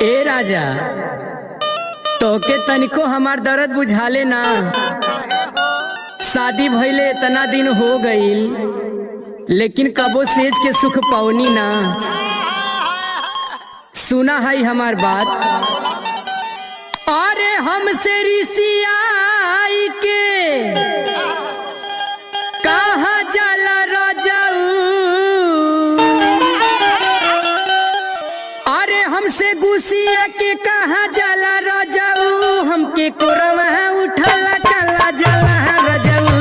ए राजा, तोके तनिको हमार दर्द बुझाले ना। शादी भइले इतना दिन हो गईल, लेकिन कबो सेज के सुख पाउनी ना। सुना है हमार बात। अरे हमसे रिसियाई के कहाँ जाला रजाऊ, अरे हमसे गुसिया के कहाँ जाला रजाऊ, हमके कोरवा उठला चला जाला रजाऊ।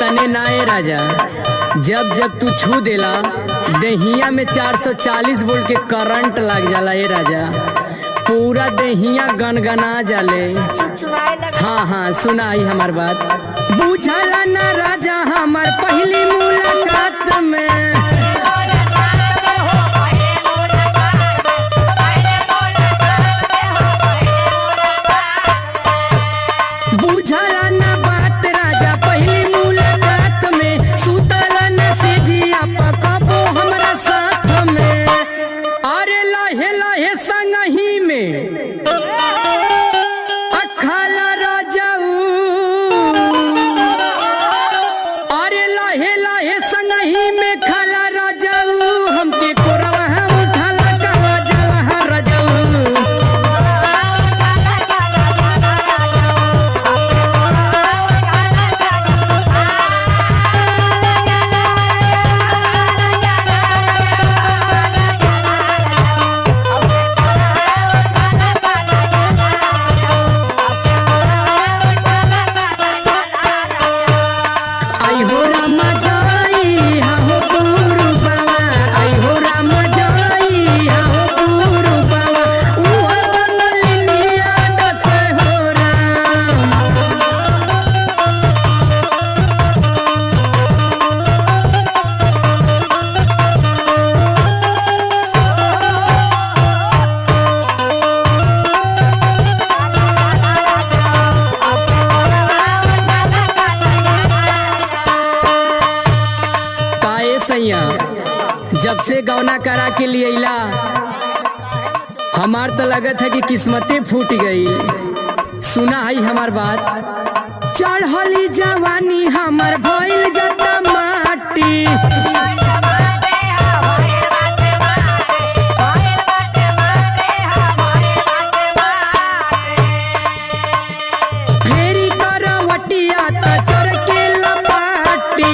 तने नाए राजा, जब जब तू छू देला दहिया में 440 वोल्ट के करंट लग जाला। ए राजा, पूरा दहिया गनगना जाले। हाँ हाँ, सुनाई हमार बात। बुझला ना राजा हमार पहली मुलाकात में, बुझला ना बात राजा पहली मुलाकात में, सुतला ना से जिया पकबो हमरा साथ में। अरे लाहे लाहे संगही में अखाला राजाऊ, अरे लाहे लाहे संगही में खाला राजाऊ, हमके कोरवा उठाला काला जाला राजाऊ। जब से गौना करा के लिए इला, हमार तो लगत है कि किस्मतें फूट गई। सुना है हमार बात। चढ़ली जवानी हमार भइल जाता माटी, फेरी करवटिया त चढ़ के लपाटी।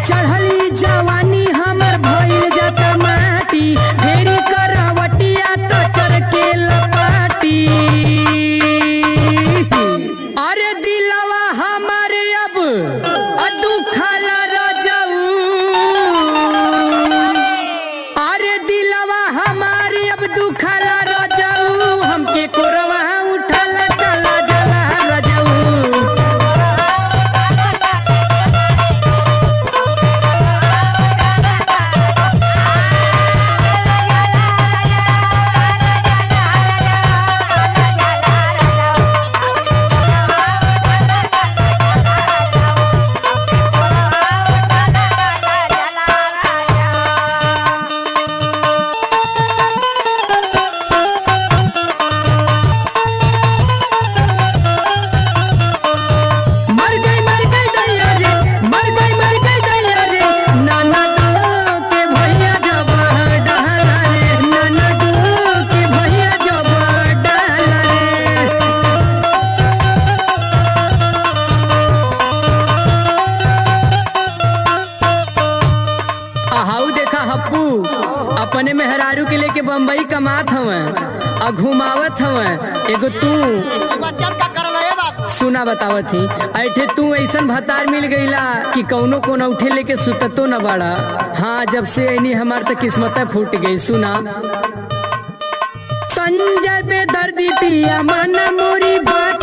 चढ़ली जवानी हमर भइल जाता माटी, फेरी करवटिया अपने मेहरारू के लेके बम्बई कमात हवे और घुमावत हवे, एगो तू सुना बतावत ही ऐठे तू ऐसन भतार मिल गईला कि कौनो कोन उठे लेके सुततो न बाड़ा। हाँ जब से ऐनी हमार तो किस्मत फूट गई। सुना संजय बेदर्दी पिया मन मोरी बात